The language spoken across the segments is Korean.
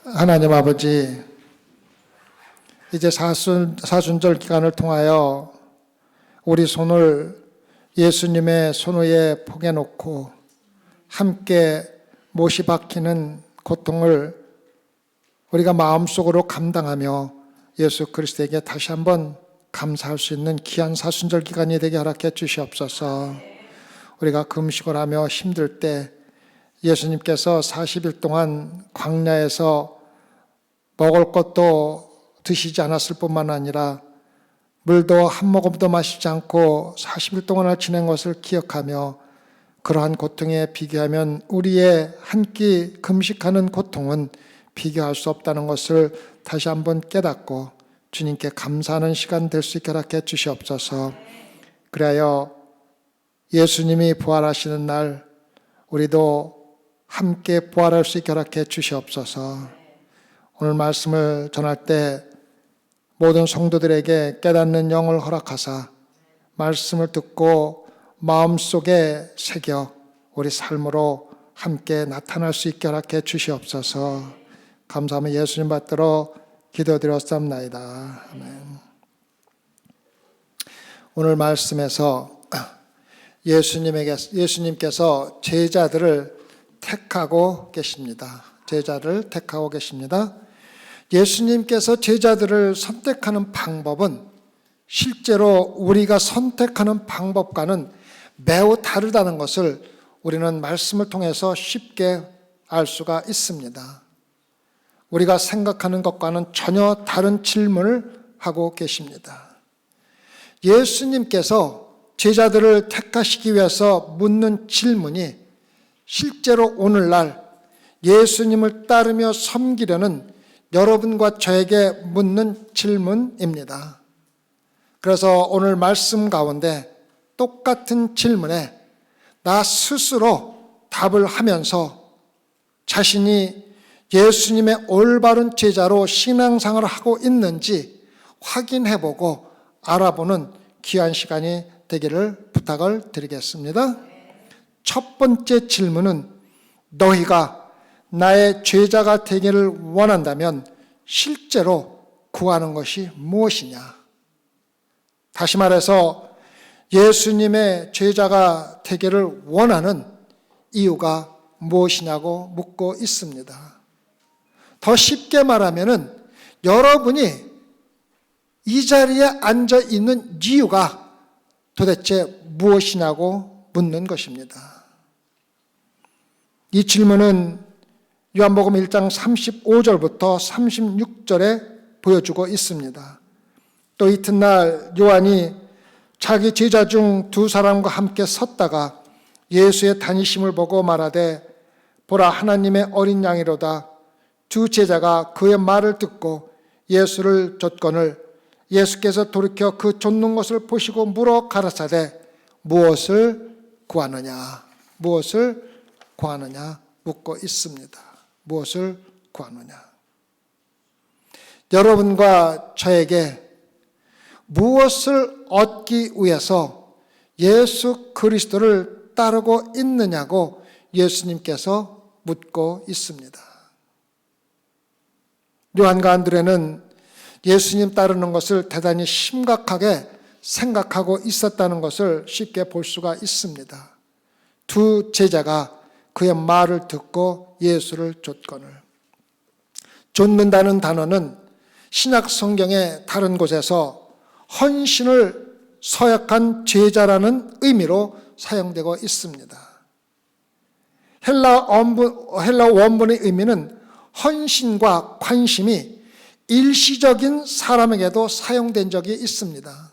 하나님 아버지, 이제 사순절 기간을 통하여 우리 손을 예수님의 손 위에 포개 놓고 함께 못이 박히는 고통을 우리가 마음속으로 감당하며 예수 그리스도에게 다시 한번 감사할 수 있는 귀한 사순절 기간이 되게 허락해 주시옵소서. 우리가 금식을 하며 힘들 때 예수님께서 40일 동안 광야에서 먹을 것도 드시지 않았을 뿐만 아니라 물도 한 모금도 마시지 않고 40일 동안을 지낸 것을 기억하며 그러한 고통에 비교하면 우리의 한 끼 금식하는 고통은 비교할 수 없다는 것을 다시 한번 깨닫고 주님께 감사하는 시간 될 수 있게 허락해 주시옵소서. 그리하여 예수님이 부활하시는 날 우리도 함께 부활할 수 있게 허락해 주시옵소서. 오늘 말씀을 전할 때 모든 성도들에게 깨닫는 영을 허락하사 말씀을 듣고 마음속에 새겨 우리 삶으로 함께 나타날 수 있게 허락해 주시옵소서. 감사하며 예수님 받들어 기도드렸사옵나이다. 아멘. 오늘 말씀에서 예수님께서 제자들을 택하고 계십니다. 제자를 택하고 계십니다. 예수님께서 제자들을 선택하는 방법은 실제로 우리가 선택하는 방법과는 매우 다르다는 것을 우리는 말씀을 통해서 쉽게 알 수가 있습니다. 우리가 생각하는 것과는 전혀 다른 질문을 하고 계십니다. 예수님께서 제자들을 택하시기 위해서 묻는 질문이 실제로 오늘날 예수님을 따르며 섬기려는 여러분과 저에게 묻는 질문입니다. 그래서 오늘 말씀 가운데 똑같은 질문에 나 스스로 답을 하면서 자신이 예수님의 올바른 제자로 신앙생활을 하고 있는지 확인해보고 알아보는 귀한 시간이 되기를 부탁을 드리겠습니다. 첫 번째 질문은 너희가 나의 제자가 되기를 원한다면 실제로 구하는 것이 무엇이냐? 다시 말해서 예수님의 제자가 되기를 원하는 이유가 무엇이냐고 묻고 있습니다. 더 쉽게 말하면은 여러분이 이 자리에 앉아 있는 이유가 도대체 무엇이냐고 묻는 것입니다. 이 질문은 요한복음 1장 35절부터 36절에 보여주고 있습니다. 또 이튿날 요한이 자기 제자 중 두 사람과 함께 섰다가 예수의 다니심을 보고 말하되 보라 하나님의 어린 양이로다. 두 제자가 그의 말을 듣고 예수를 좇거늘 예수께서 돌이켜 그 좇는 것을 보시고 물어 가라사대 무엇을 구하느냐? 무엇을 구하느냐? 묻고 있습니다. 무엇을 구하느냐? 여러분과 저에게 무엇을 얻기 위해서 예수 그리스도를 따르고 있느냐고 예수님께서 묻고 있습니다. 요한과 안드레는 예수님 따르는 것을 대단히 심각하게 생각하고 있었다는 것을 쉽게 볼 수가 있습니다. 두 제자가 그의 말을 듣고 예수를 좇거늘. 좇는다는 단어는 신약 성경의 다른 곳에서 헌신을 서약한 제자라는 의미로 사용되고 있습니다. 헬라 원문의 의미는 헌신과 관심이 일시적인 사람에게도 사용된 적이 있습니다.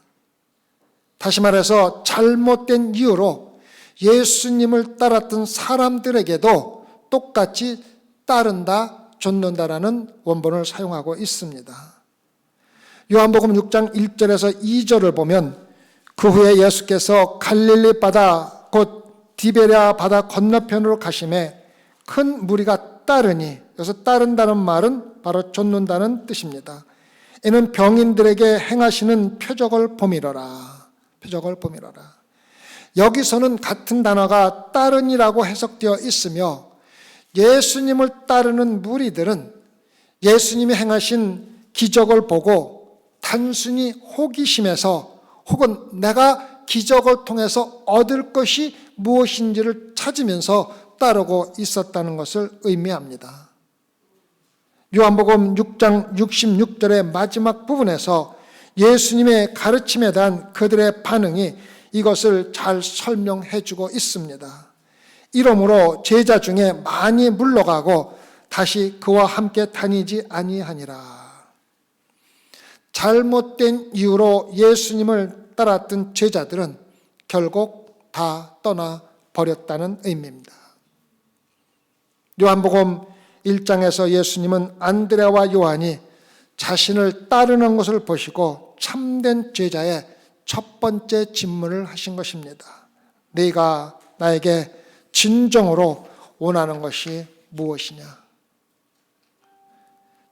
다시 말해서 잘못된 이유로 예수님을 따랐던 사람들에게도 똑같이 따른다, 좇는다라는 원본을 사용하고 있습니다. 요한복음 6장 1절에서 2절을 보면 그 후에 예수께서 갈릴리 바다 곧 디베랴 바다 건너편으로 가심에 큰 무리가 따르니, 여기서 따른다는 말은 바로 좇는다는 뜻입니다. 이는 병인들에게 행하시는 표적을 보미러라. 표적을 보미러라. 여기서는 같은 단어가 따르니라고 해석되어 있으며 예수님을 따르는 무리들은 예수님이 행하신 기적을 보고 단순히 호기심에서 혹은 내가 기적을 통해서 얻을 것이 무엇인지를 찾으면서 따르고 있었다는 것을 의미합니다. 요한복음 6장 66절의 마지막 부분에서 예수님의 가르침에 대한 그들의 반응이 이것을 잘 설명해 주고 있습니다. 이러므로 제자 중에 많이 물러가고 다시 그와 함께 다니지 아니하니라. 잘못된 이유로 예수님을 따랐던 제자들은 결국 다 떠나 버렸다는 의미입니다. 요한복음 1장에서 예수님은 안드레와 요한이 자신을 따르는 것을 보시고 참된 제자의 첫 번째 질문을 하신 것입니다. 네가 나에게 진정으로 원하는 것이 무엇이냐?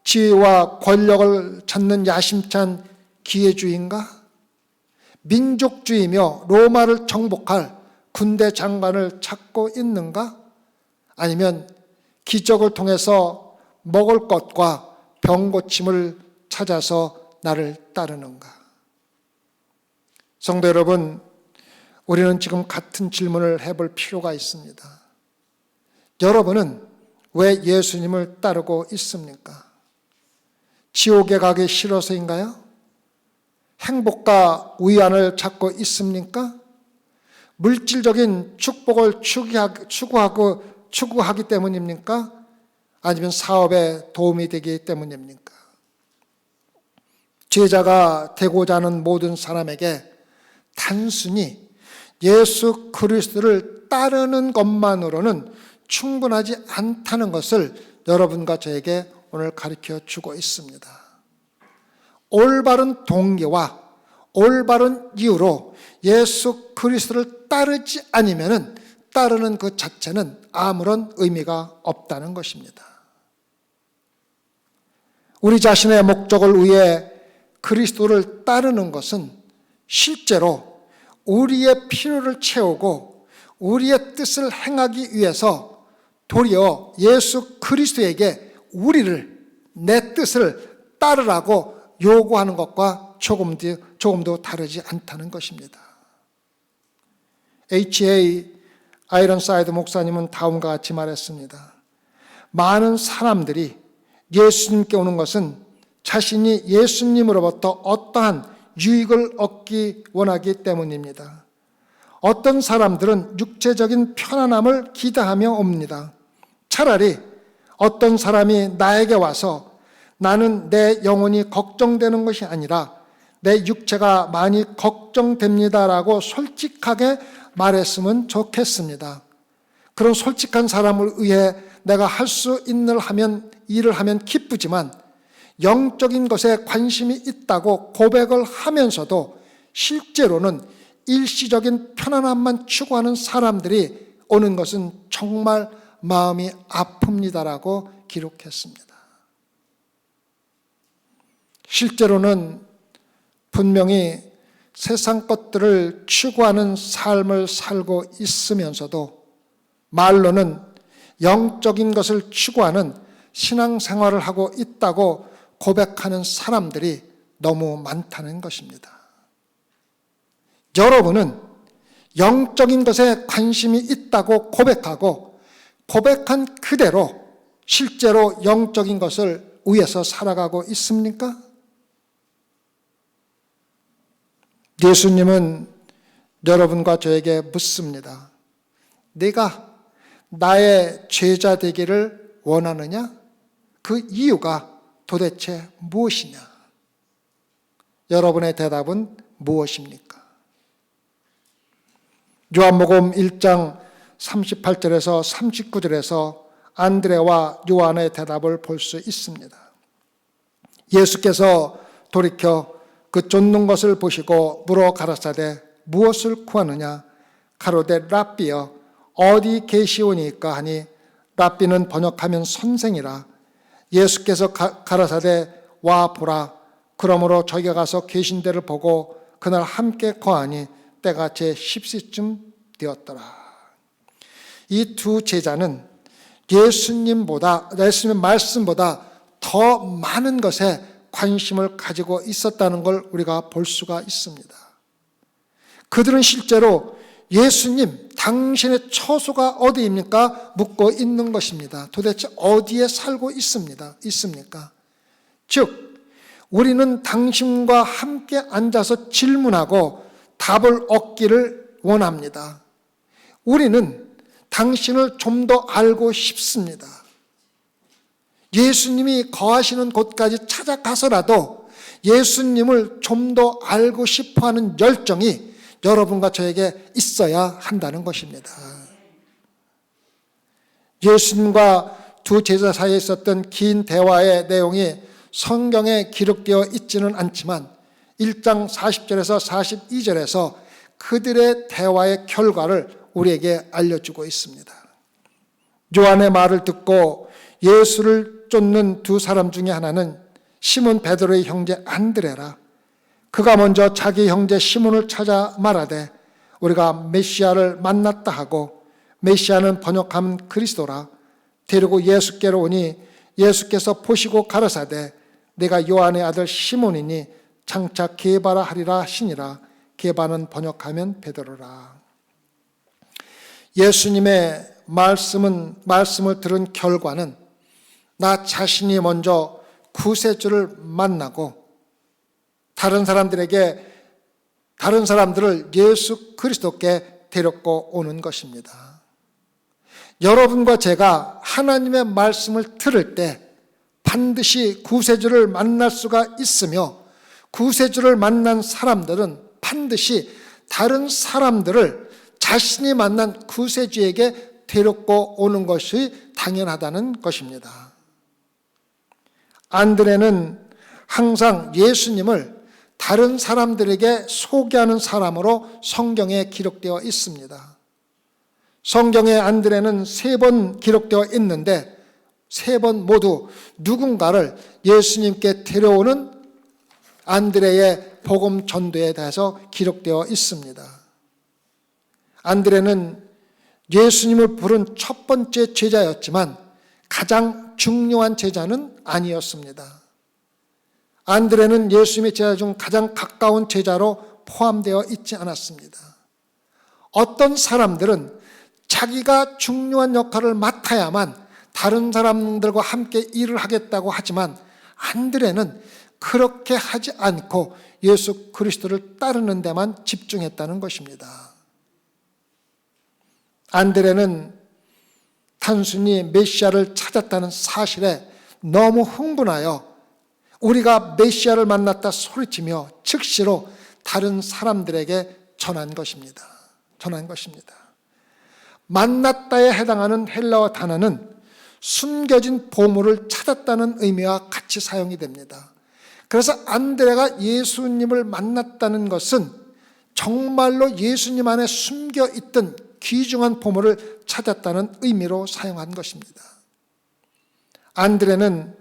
지위와 권력을 찾는 야심찬 기회주의인가? 민족주의며 로마를 정복할 군대 장관을 찾고 있는가? 아니면 기적을 통해서 먹을 것과 병 고침을 찾아서 나를 따르는가? 성도 여러분, 우리는 지금 같은 질문을 해볼 필요가 있습니다. 여러분은 왜 예수님을 따르고 있습니까? 지옥에 가기 싫어서인가요? 행복과 위안을 찾고 있습니까? 물질적인 축복을 추구하기 때문입니까? 아니면 사업에 도움이 되기 때문입니까? 제자가 되고자 하는 모든 사람에게 단순히 예수 그리스도를 따르는 것만으로는 충분하지 않다는 것을 여러분과 저에게 오늘 가르쳐 주고 있습니다. 올바른 동기와 올바른 이유로 예수 그리스도를 따르지 않으면 따르는 그 자체는 아무런 의미가 없다는 것입니다. 우리 자신의 목적을 위해 그리스도를 따르는 것은 실제로 우리의 필요를 채우고 우리의 뜻을 행하기 위해서 도리어 예수 그리스도에게 우리를 내 뜻을 따르라고 요구하는 것과 조금도 다르지 않다는 것입니다. H.A. 아이런사이드 목사님은 다음과 같이 말했습니다. 많은 사람들이 예수님께 오는 것은 자신이 예수님으로부터 어떠한 유익을 얻기 원하기 때문입니다. 어떤 사람들은 육체적인 편안함을 기대하며 옵니다. 차라리 어떤 사람이 나에게 와서 나는 내 영혼이 걱정되는 것이 아니라 내 육체가 많이 걱정됩니다라고 솔직하게 말했으면 좋겠습니다. 그런 솔직한 사람을 위해 내가 할 수 있는 일을 하면 기쁘지만 영적인 것에 관심이 있다고 고백을 하면서도 실제로는 일시적인 편안함만 추구하는 사람들이 오는 것은 정말 마음이 아픕니다라고 기록했습니다. 실제로는 분명히 세상 것들을 추구하는 삶을 살고 있으면서도 말로는 영적인 것을 추구하는 신앙생활을 하고 있다고 고백하는 사람들이 너무 많다는 것입니다. 여러분은 영적인 것에 관심이 있다고 고백하고 고백한 그대로 실제로 영적인 것을 위해서 살아가고 있습니까? 예수님은 여러분과 저에게 묻습니다. 네가 나의 제자 되기를 원하느냐? 그 이유가 도대체 무엇이냐? 여러분의 대답은 무엇입니까? 요한복음 1장 38절에서 39절에서 안드레와 요한의 대답을 볼 수 있습니다. 예수께서 돌이켜 그 쫓는 것을 보시고 물어 가라사대 무엇을 구하느냐? 가로되 랍비여 어디 계시오니까 하니 랍비는 번역하면 선생이라. 예수께서 가라사대 와 보라. 그러므로 저희가 가서 계신 데를 보고 그날 함께 거하니 때가 제 10시쯤 되었더라. 이 두 제자는 예수님의 말씀보다 더 더 많은 것에 관심을 가지고 있었다는 걸 우리가 볼 수가 있습니다. 그들은 실제로 예수님, 당신의 처소가 어디입니까? 묻고 있는 것입니다. 도대체 어디에 살고 있습니까? 즉, 우리는 당신과 함께 앉아서 질문하고 답을 얻기를 원합니다. 우리는 당신을 좀 더 알고 싶습니다. 예수님이 거하시는 곳까지 찾아가서라도 예수님을 좀 더 알고 싶어하는 열정이 여러분과 저에게 있어야 한다는 것입니다. 예수님과 두 제자 사이에 있었던 긴 대화의 내용이 성경에 기록되어 있지는 않지만 1장 40절에서 42절에서 그들의 대화의 결과를 우리에게 알려주고 있습니다. 요한의 말을 듣고 예수를 쫓는 두 사람 중에 하나는 시몬 베드로의 형제 안드레라. 그가 먼저 자기 형제 시몬을 찾아 말하되 우리가 메시아를 만났다 하고, 메시아는 번역하면 그리스도라. 데리고 예수께로 오니 예수께서 보시고 가라사대 내가 요한의 아들 시몬이니 장차 게바라 하리라 하시니라. 게바는 번역하면 베드로라. 예수님의 말씀을 들은 결과는 나 자신이 먼저 구세주를 만나고 다른 사람들을 예수 그리스도께 데리고 오는 것입니다. 여러분과 제가 하나님의 말씀을 들을 때 반드시 구세주를 만날 수가 있으며, 구세주를 만난 사람들은 반드시 다른 사람들을 자신이 만난 구세주에게 데리고 오는 것이 당연하다는 것입니다. 안드레는 항상 예수님을 다른 사람들에게 소개하는 사람으로 성경에 기록되어 있습니다. 성경에 안드레는 3번 기록되어 있는데 3번 모두 누군가를 예수님께 데려오는 안드레의 복음 전도에 대해서 기록되어 있습니다. 안드레는 예수님을 부른 첫 번째 제자였지만 가장 중요한 제자는 아니었습니다. 안드레는 예수님의 제자 중 가장 가까운 제자로 포함되어 있지 않았습니다. 어떤 사람들은 자기가 중요한 역할을 맡아야만 다른 사람들과 함께 일을 하겠다고 하지만 안드레는 그렇게 하지 않고 예수 그리스도를 따르는 데만 집중했다는 것입니다. 안드레는 단순히 메시아를 찾았다는 사실에 너무 흥분하여 우리가 메시아를 만났다 소리치며 즉시로 다른 사람들에게 전한 것입니다. 만났다에 해당하는 헬라어 단어는 숨겨진 보물을 찾았다는 의미와 같이 사용이 됩니다. 그래서 안드레가 예수님을 만났다는 것은 정말로 예수님 안에 숨겨있던 귀중한 보물을 찾았다는 의미로 사용한 것입니다. 안드레는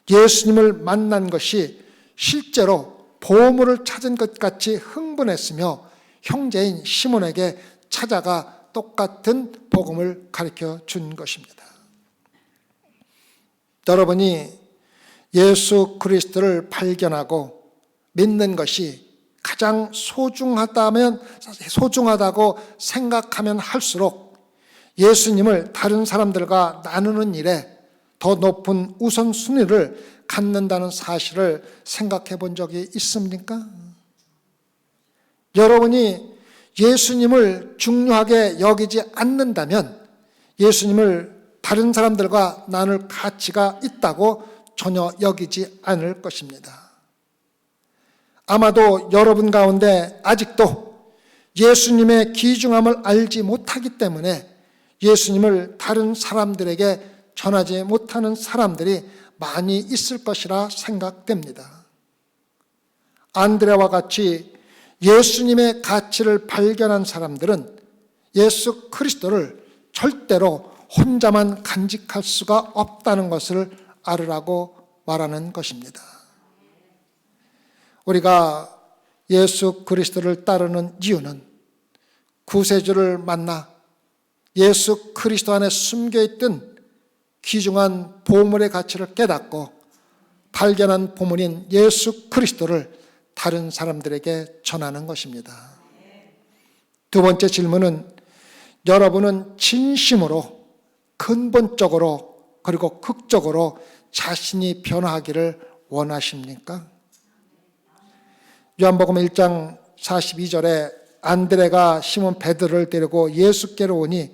예수님을 만난 것이 실제로 보물을 찾은 것 같이 흥분했으며 형제인 시몬에게 찾아가 똑같은 복음을 가르쳐 준 것입니다. 여러분이 예수 그리스도를 발견하고 믿는 것이 가장 소중하다고 생각하면 할수록 예수님을 다른 사람들과 나누는 일에 더 높은 우선순위를 갖는다는 사실을 생각해 본 적이 있습니까? 여러분이 예수님을 중요하게 여기지 않는다면 예수님을 다른 사람들과 나눌 가치가 있다고 전혀 여기지 않을 것입니다. 아마도 여러분 가운데 아직도 예수님의 귀중함을 알지 못하기 때문에 예수님을 다른 사람들에게 전하지 못하는 사람들이 많이 있을 것이라 생각됩니다. 안드레와 같이 예수님의 가치를 발견한 사람들은 예수 그리스도를 절대로 혼자만 간직할 수가 없다는 것을 알으라고 말하는 것입니다. 우리가 예수 그리스도를 따르는 이유는 구세주를 만나 예수 그리스도 안에 숨겨있던 귀중한 보물의 가치를 깨닫고 발견한 보물인 예수 그리스도를 다른 사람들에게 전하는 것입니다. 두 번째 질문은, 여러분은 진심으로, 근본적으로, 그리고 극적으로 자신이 변화하기를 원하십니까? 요한복음 1장 42절에 안드레가 시몬 베드로를 데리고 예수께로 오니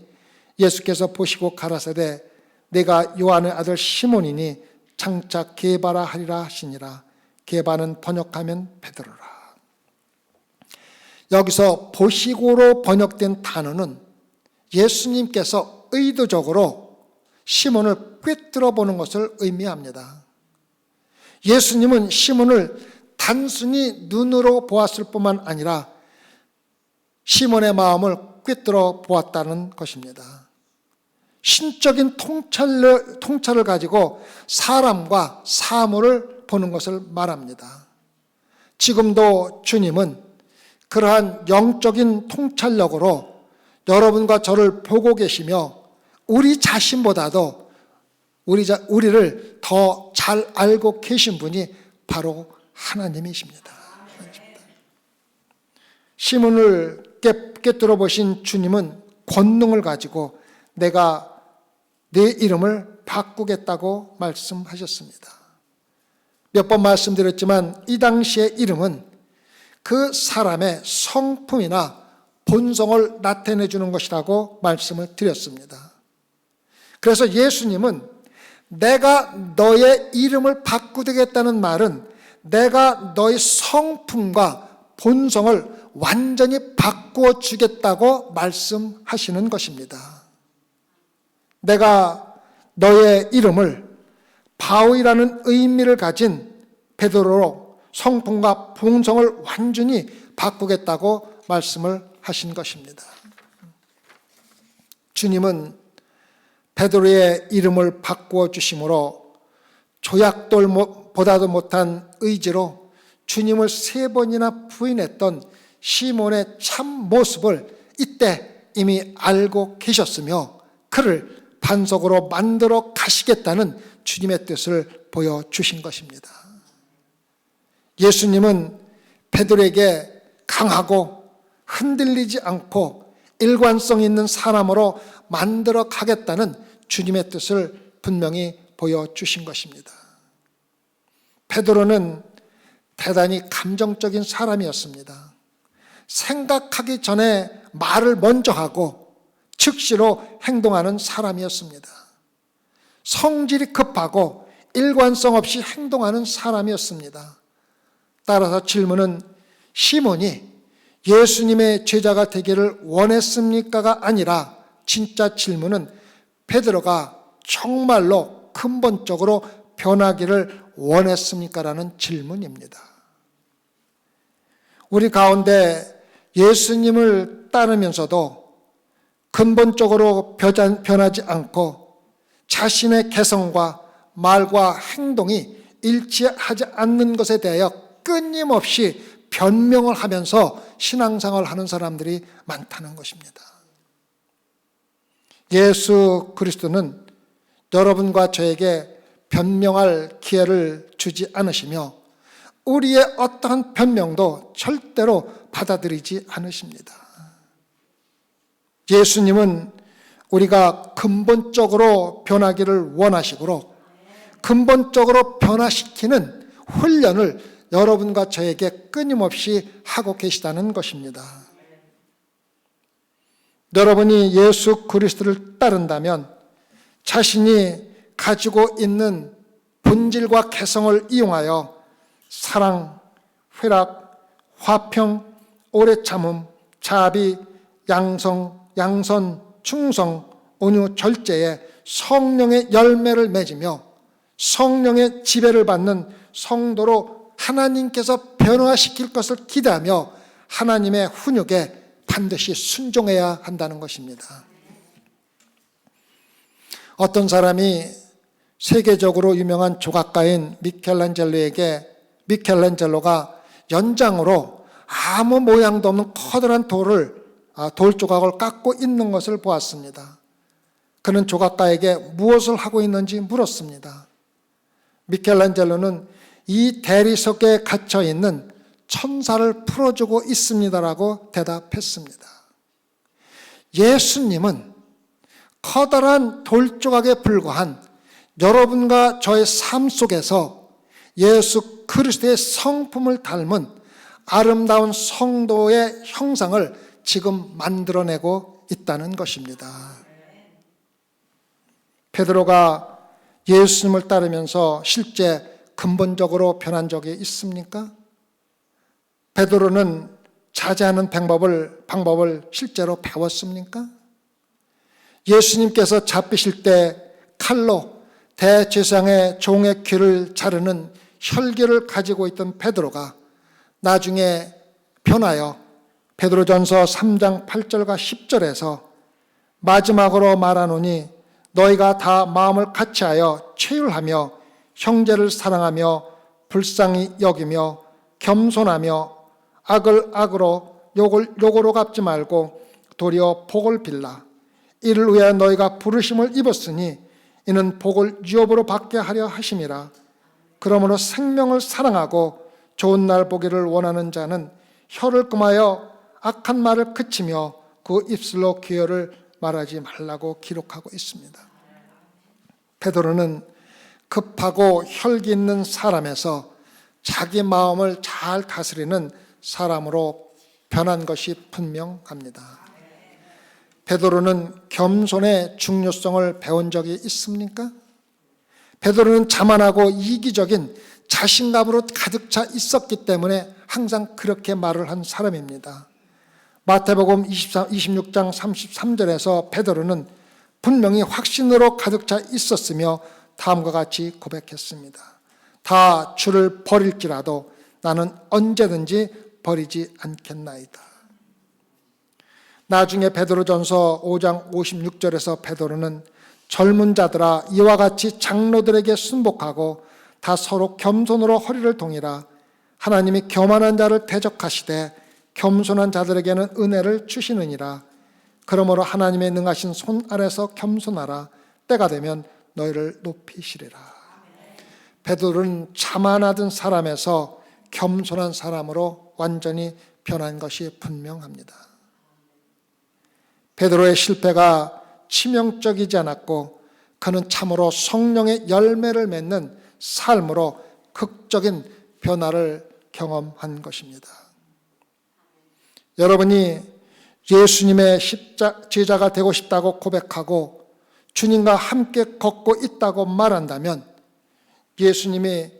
예수께서 보시고 가라사대 내가 요한의 아들 시몬이니 장차 게바라 하리라 하시니라. 게바는 번역하면 베드로라. 여기서 보시고로 번역된 단어는 예수님께서 의도적으로 시몬을 꿰뚫어 보는 것을 의미합니다. 예수님은 시몬을 단순히 눈으로 보았을 뿐만 아니라 시몬의 마음을 꿰뚫어 보았다는 것입니다. 신적인 통찰을 가지고 사람과 사물을 보는 것을 말합니다. 지금도 주님은 그러한 영적인 통찰력으로 여러분과 저를 보고 계시며 우리 자신보다도 우리를 더 잘 알고 계신 분이 바로 하나님이십니다. 시몬을 꿰뚫어 보신 주님은 권능을 가지고 내가 내 이름을 바꾸겠다고 말씀하셨습니다. 몇 번 말씀드렸지만 이 당시의 이름은 그 사람의 성품이나 본성을 나타내 주는 것이라고 말씀을 드렸습니다. 그래서 예수님은 내가 너의 이름을 바꾸겠다는 말은 내가 너의 성품과 본성을 완전히 바꾸어 주겠다고 말씀하시는 것입니다. 내가 너의 이름을 바울이라는 의미를 가진 베드로로 성품과 본성을 완전히 바꾸겠다고 말씀을 하신 것입니다. 주님은 베드로의 이름을 바꾸어 주심으로 조약돌보다도 못한 의지로 주님을 3번이나 부인했던 시몬의 참 모습을 이때 이미 알고 계셨으며 그를 반석으로 만들어 가시겠다는 주님의 뜻을 보여주신 것입니다. 예수님은 베드로에게 강하고 흔들리지 않고 일관성 있는 사람으로 만들어 가겠다는 주님의 뜻을 분명히 보여주신 것입니다. 베드로는 대단히 감정적인 사람이었습니다. 생각하기 전에 말을 먼저 하고 즉시로 행동하는 사람이었습니다. 성질이 급하고 일관성 없이 행동하는 사람이었습니다. 따라서 질문은 시몬이 예수님의 제자가 되기를 원했습니까가 아니라 진짜 질문은 베드로가 정말로 근본적으로 변하기를 원했습니까라는 질문입니다. 우리 가운데 예수님을 따르면서도 근본적으로 변하지 않고 자신의 개성과 말과 행동이 일치하지 않는 것에 대하여 끊임없이 변명을 하면서 신앙생활을 하는 사람들이 많다는 것입니다. 예수 그리스도는 여러분과 저에게 변명할 기회를 주지 않으시며 우리의 어떠한 변명도 절대로 받아들이지 않으십니다. 예수님은 우리가 근본적으로 변하기를 원하시고 근본적으로 변화시키는 훈련을 여러분과 저에게 끊임없이 하고 계시다는 것입니다. 여러분이 예수 그리스도를 따른다면 자신이 가지고 있는 본질과 개성을 이용하여 사랑, 회락, 화평, 오래 참음, 자비, 양선, 충성, 온유, 절제에 성령의 열매를 맺으며 성령의 지배를 받는 성도로 하나님께서 변화시킬 것을 기대하며 하나님의 훈육에 반드시 순종해야 한다는 것입니다. 어떤 사람이 세계적으로 유명한 조각가인 미켈란젤로가 연장으로 아무 모양도 없는 커다란 돌 조각을 깎고 있는 것을 보았습니다. 그는 조각가에게 무엇을 하고 있는지 물었습니다. 미켈란젤로는 이 대리석에 갇혀 있는 천사를 풀어주고 있습니다라고 대답했습니다. 예수님은 커다란 돌조각에 불과한 여러분과 저의 삶 속에서 예수 그리스도의 성품을 닮은 아름다운 성도의 형상을 지금 만들어내고 있다는 것입니다. 베드로가 예수님을 따르면서 실제 근본적으로 변한 적이 있습니까? 베드로는 자제하는 방법을 실제로 배웠습니까? 예수님께서 잡히실 때 칼로 대제사장의 종의 귀를 자르는 혈기를 가지고 있던 베드로가 나중에 변하여 베드로전서 3장 8절과 10절에서 마지막으로 말하노니 너희가 다 마음을 같이하여 체휼하며 형제를 사랑하며 불쌍히 여기며 겸손하며 악을 악으로 욕을 욕으로 갚지 말고 도리어 복을 빌라. 이를 위하여 너희가 부르심을 입었으니 이는 복을 유업으로 받게 하려 하심이라. 그러므로 생명을 사랑하고 좋은 날 보기를 원하는 자는 혀를 금하여 악한 말을 그치며 그 입술로 기회를 말하지 말라고 기록하고 있습니다. 베드로는 급하고 혈기 있는 사람에서 자기 마음을 잘 다스리는 사람으로 변한 것이 분명합니다. 베드로는 겸손의 중요성을 배운 적이 있습니까? 베드로는 자만하고 이기적인 자신감으로 가득 차 있었기 때문에 항상 그렇게 말을 한 사람입니다. 마태복음 26장 33절에서 베드로는 분명히 확신으로 가득 차 있었으며 다음과 같이 고백했습니다. 다 주를 버릴지라도 나는 언제든지 버리지 않겠나이다. 나중에 베드로전서 5장 56절에서 베드로는 젊은 자들아 이와 같이 장로들에게 순복하고 다 서로 겸손으로 허리를 동이라. 하나님이 교만한 자를 대적하시되 겸손한 자들에게는 은혜를 주시느니라. 그러므로 하나님의 능하신 손 아래서 겸손하라. 때가 되면 너희를 높이시리라. 베드로는 자만하던 사람에서 겸손한 사람으로 완전히 변한 것이 분명합니다. 베드로의 실패가 치명적이지 않았고 그는 참으로 성령의 열매를 맺는 삶으로 극적인 변화를 경험한 것입니다. 여러분이 예수님의 제자가 되고 싶다고 고백하고 주님과 함께 걷고 있다고 말한다면 예수님이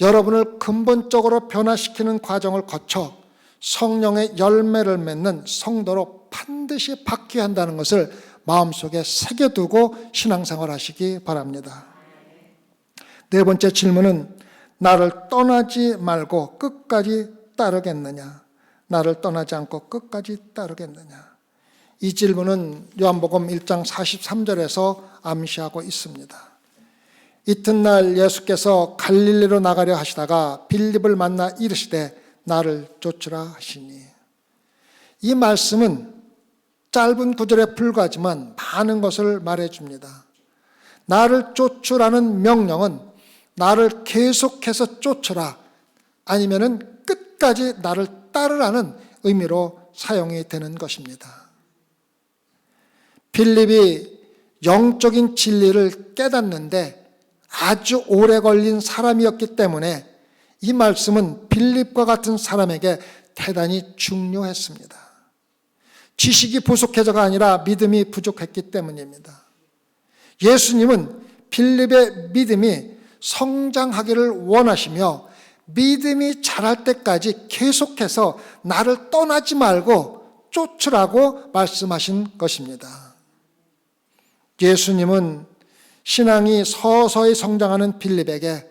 여러분을 근본적으로 변화시키는 과정을 거쳐 성령의 열매를 맺는 성도로 반드시 바뀌어야 한다는 것을 마음속에 새겨두고 신앙생활 하시기 바랍니다. 네 번째 질문은 나를 떠나지 말고 끝까지 따르겠느냐? 나를 떠나지 않고 끝까지 따르겠느냐? 이 질문은 요한복음 1장 43절에서 암시하고 있습니다. 이튿날 예수께서 갈릴리로 나가려 하시다가 빌립을 만나 이르시되 나를 쫓으라 하시니, 이 말씀은 짧은 구절에 불과하지만 많은 것을 말해줍니다. 나를 쫓으라는 명령은 나를 계속해서 쫓으라, 아니면은 끝까지 나를 따르라는 의미로 사용이 되는 것입니다. 빌립이 영적인 진리를 깨닫는데 아주 오래 걸린 사람이었기 때문에 이 말씀은 빌립과 같은 사람에게 대단히 중요했습니다. 지식이 부족해서가 아니라 믿음이 부족했기 때문입니다. 예수님은 빌립의 믿음이 성장하기를 원하시며 믿음이 자랄 때까지 계속해서 나를 떠나지 말고 쫓으라고 말씀하신 것입니다. 예수님은 신앙이 서서히 성장하는 빌립에게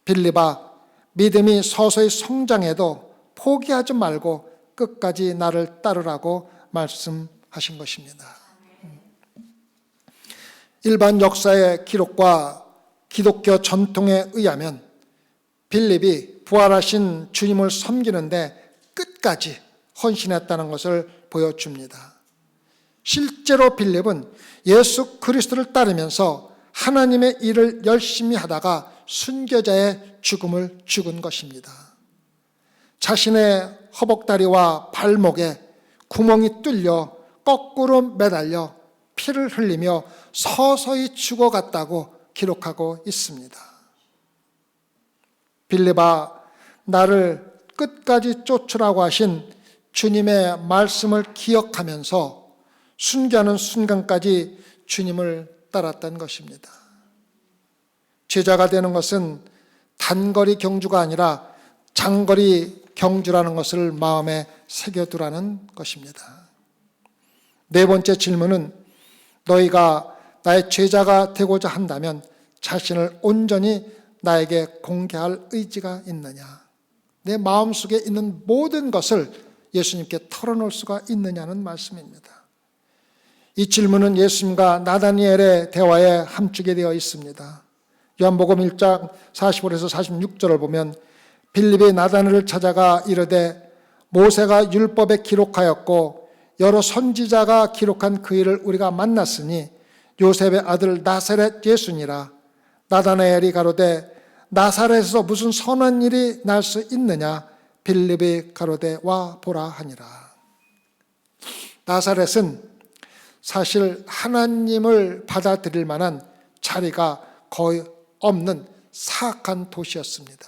빌립아, 믿음이 서서히 성장해도 포기하지 말고 끝까지 나를 따르라고 말씀하신 것입니다. 일반 역사의 기록과 기독교 전통에 의하면 빌립이 부활하신 주님을 섬기는데 끝까지 헌신했다는 것을 보여줍니다. 실제로 빌립은 예수 그리스도를 따르면서 하나님의 일을 열심히 하다가 순교자의 죽음을 죽은 것입니다. 자신의 허벅다리와 발목에 구멍이 뚫려 거꾸로 매달려 피를 흘리며 서서히 죽어갔다고 기록하고 있습니다. 빌립아, 나를 끝까지 쫓으라고 하신 주님의 말씀을 기억하면서 순교하는 순간까지 주님을 따랐던 것입니다. 제자가 되는 것은 단거리 경주가 아니라 장거리 경주라는 것을 마음에 새겨두라는 것입니다. 네 번째 질문은 너희가 나의 제자가 되고자 한다면 자신을 온전히 나에게 공개할 의지가 있느냐? 내 마음속에 있는 모든 것을 예수님께 털어놓을 수가 있느냐는 말씀입니다. 이 질문은 예수님과 나다니엘의 대화에 함축이 되어 있습니다. 요한복음 1장 45에서 46절을 보면 빌립이 나다니엘을 찾아가 이르되 모세가 율법에 기록하였고 여러 선지자가 기록한 그 일을 우리가 만났으니 요셉의 아들 나사렛 예수니라. 나다나엘이 가로되 나사렛에서 무슨 선한 일이 날 수 있느냐? 빌립이 가로되 와 보라 하니라. 나사렛은 사실 하나님을 받아들일 만한 자리가 거의 없는 사악한 도시였습니다.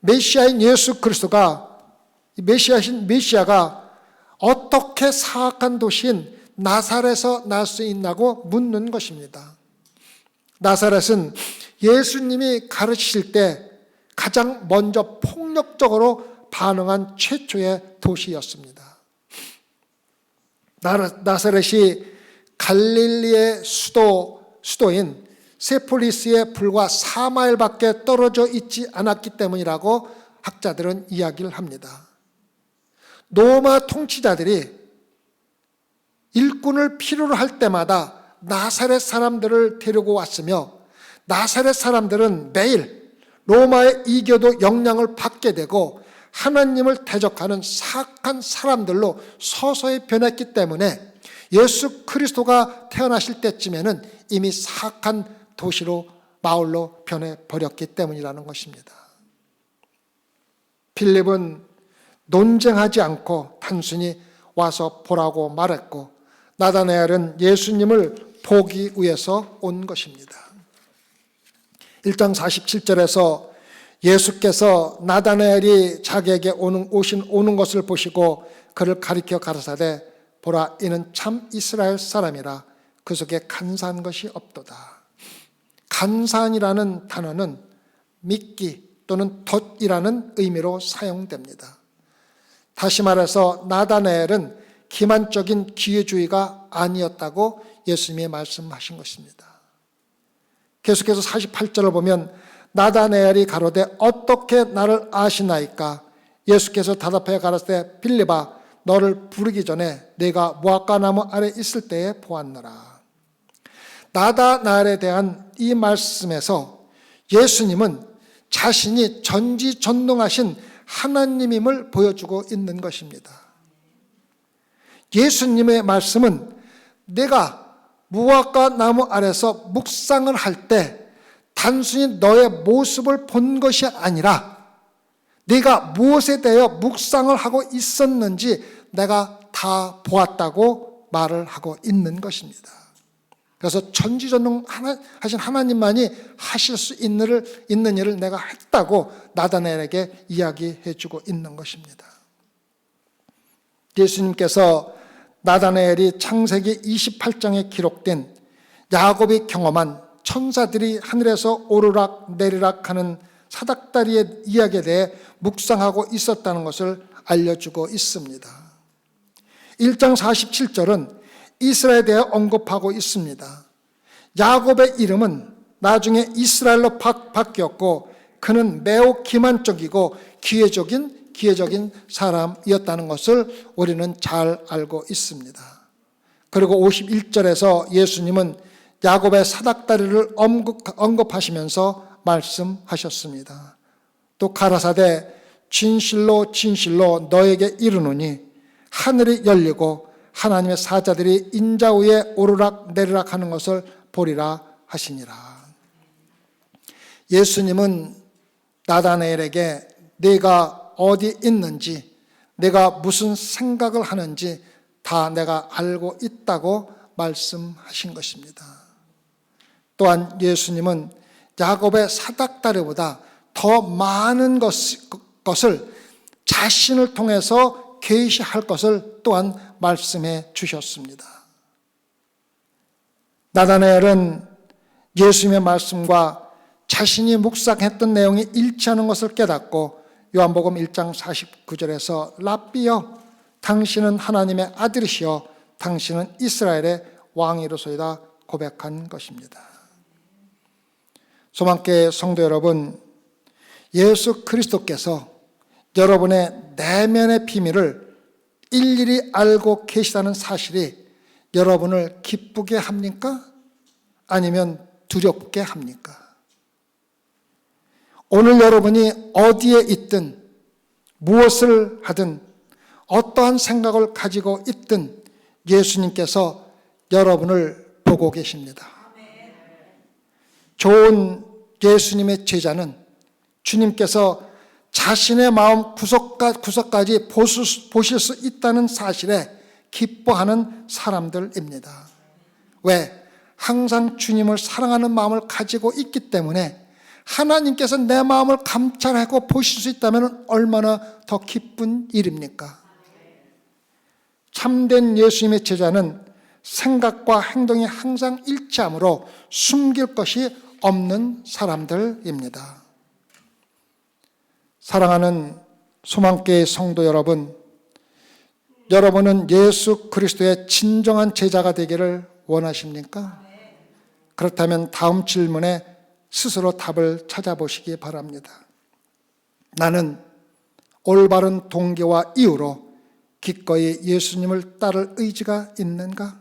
메시아인 예수 그리스도가 메시아가 어떻게 사악한 도시인 나사렛에서 날 수 있냐고 묻는 것입니다. 나사렛은 예수님이 가르치실 때 가장 먼저 폭력적으로 반응한 최초의 도시였습니다. 나사렛이 갈릴리의 수도인 세폴리스에 불과 4마일밖에 떨어져 있지 않았기 때문이라고 학자들은 이야기를 합니다. 로마 통치자들이 일꾼을 필요로 할 때마다 나사렛 사람들을 데리고 왔으며 나사렛 사람들은 매일 로마의 이교도 영향을 받게 되고 하나님을 대적하는 사악한 사람들로 서서히 변했기 때문에 예수 그리스도가 태어나실 때쯤에는 이미 사악한 도시로 마을로 변해버렸기 때문이라는 것입니다. 빌립은 논쟁하지 않고 단순히 와서 보라고 말했고 나다나엘은 예수님을 보기 위해서 온 것입니다. 1장 47절에서 예수께서 나다나엘이 자기에게 오는 것을 보시고 그를 가리켜 가라사대 보라 이는 참 이스라엘 사람이라 그 속에 간사한 것이 없도다. 간사한이라는 단어는 믿기 또는 덫이라는 의미로 사용됩니다. 다시 말해서 나다나엘은 기만적인 기회주의가 아니었다고 예수님이 말씀하신 것입니다. 계속해서 48절을 보면 나다나엘이 가로되 어떻게 나를 아시나이까? 예수께서 답답해 가라사대 빌립아 너를 부르기 전에 내가 무화과 나무 아래 있을 때에 보았노라. 나다나엘에 대한 이 말씀에서 예수님은 자신이 전지전능하신 하나님임을 보여주고 있는 것입니다. 예수님의 말씀은 내가 무화과 나무 아래서 묵상을 할 때 단순히 너의 모습을 본 것이 아니라 네가 무엇에 대하여 묵상을 하고 있었는지 내가 다 보았다고 말을 하고 있는 것입니다. 그래서 전지전능하신 하나님만이 하실 수 있는 일을 내가 했다고 나다나엘에게 이야기해주고 있는 것입니다. 예수님께서 나다나엘이 창세기 28장에 기록된 야곱이 경험한 천사들이 하늘에서 오르락 내리락 하는 사닥다리의 이야기에 대해 묵상하고 있었다는 것을 알려주고 있습니다. 1장 47절은 이스라엘에 대해 언급하고 있습니다. 야곱의 이름은 나중에 이스라엘로 바뀌었고 그는 매우 기만적이고 기회적인 사람이었다는 것을 우리는 잘 알고 있습니다. 그리고 51절에서 예수님은 야곱의 사닥다리를 언급하시면서 말씀하셨습니다. 또 가라사대 진실로 진실로 너에게 이르노니 하늘이 열리고 하나님의 사자들이 인자 위에 오르락 내리락 하는 것을 보리라 하시니라. 예수님은 나다나엘에게 네가 어디 있는지, 내가 무슨 생각을 하는지 다 내가 알고 있다고 말씀하신 것입니다. 또한 예수님은 야곱의 사닥다리보다 더 많은 것을 자신을 통해서 계시할 것을 또한 말씀해 주셨습니다. 나다나엘은 예수님의 말씀과 자신이 묵상했던 내용이 일치하는 것을 깨닫고 요한복음 1장 49절에서 랍비여 당신은 하나님의 아들이시여 당신은 이스라엘의 왕이로소이다 고백한 것입니다. 소망교회 성도 여러분, 예수 그리스도께서 여러분의 내면의 비밀을 일일이 알고 계시다는 사실이 여러분을 기쁘게 합니까? 아니면 두렵게 합니까? 오늘 여러분이 어디에 있든 무엇을 하든 어떠한 생각을 가지고 있든 예수님께서 여러분을 보고 계십니다. 좋은 예수님의 제자는 주님께서 자신의 마음 구석까지 보실 수 있다는 사실에 기뻐하는 사람들입니다. 왜? 항상 주님을 사랑하는 마음을 가지고 있기 때문에 하나님께서 내 마음을 감찰하고 보실 수 있다면 얼마나 더 기쁜 일입니까? 참된 예수님의 제자는 생각과 행동이 항상 일치하므로 숨길 것이 없는 사람들입니다. 사랑하는 소망교회 성도 여러분, 여러분은 예수 그리스도의 진정한 제자가 되기를 원하십니까? 그렇다면 다음 질문에 스스로 답을 찾아보시기 바랍니다. 나는 올바른 동기와 이유로 기꺼이 예수님을 따를 의지가 있는가?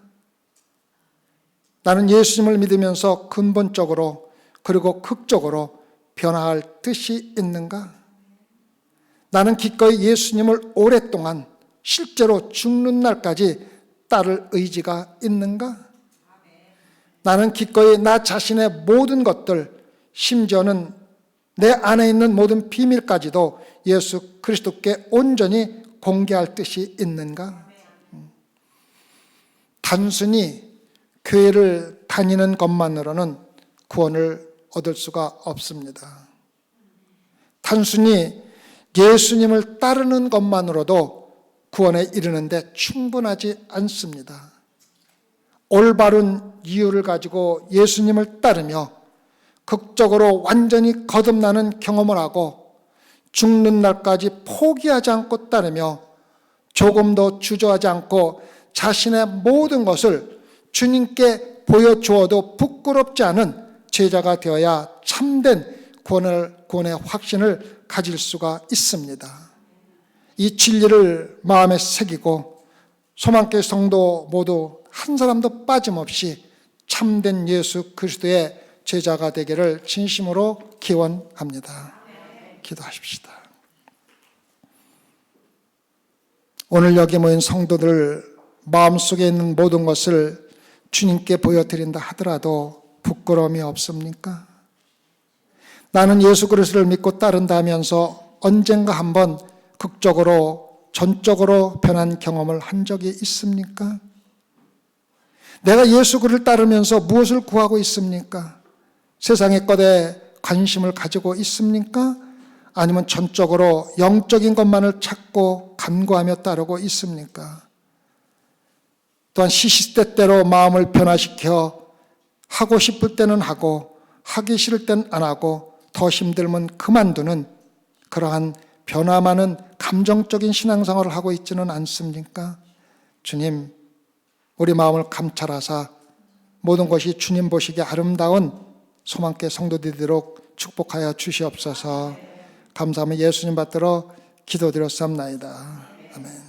나는 예수님을 믿으면서 근본적으로 그리고 극적으로 변화할 뜻이 있는가? 나는 기꺼이 예수님을 오랫동안 실제로 죽는 날까지 따를 의지가 있는가? 나는 기꺼이 나 자신의 모든 것들, 심지어는 내 안에 있는 모든 비밀까지도 예수 그리스도께 온전히 공개할 뜻이 있는가? 단순히 교회를 다니는 것만으로는 구원을 얻을 수가 없습니다. 단순히 예수님을 따르는 것만으로도 구원에 이르는데 충분하지 않습니다. 올바른 이유를 가지고 예수님을 따르며 극적으로 완전히 거듭나는 경험을 하고 죽는 날까지 포기하지 않고 따르며 조금도 주저하지 않고 자신의 모든 것을 주님께 보여주어도 부끄럽지 않은 제자가 되어야 참된 구원의 확신을 가질 수가 있습니다. 이 진리를 마음에 새기고 소망교회 성도 모두 한 사람도 빠짐없이 참된 예수 그리스도의 제자가 되기를 진심으로 기원합니다. 기도하십시다. 오늘 여기 모인 성도들 마음속에 있는 모든 것을 주님께 보여드린다 하더라도 부끄러움이 없습니까? 나는 예수 그리스도를 믿고 따른다 하면서 언젠가 한번 극적으로 전적으로 변한 경험을 한 적이 있습니까? 내가 예수 그리스도를 따르면서 무엇을 구하고 있습니까? 세상의 것에 관심을 가지고 있습니까? 아니면 전적으로 영적인 것만을 찾고 간구하며 따르고 있습니까? 또한 시시때때로 마음을 변화시켜 하고 싶을 때는 하고 하기 싫을 때는 안 하고 더 힘들면 그만두는 그러한 변화 많은 감정적인 신앙생활을 하고 있지는 않습니까? 주님, 우리 마음을 감찰하사 모든 것이 주님 보시기에 아름다운 소망교회 성도들이 되도록 축복하여 주시옵소서. 감사하며 예수님 받들어 기도드렸사옵나이다. 아멘.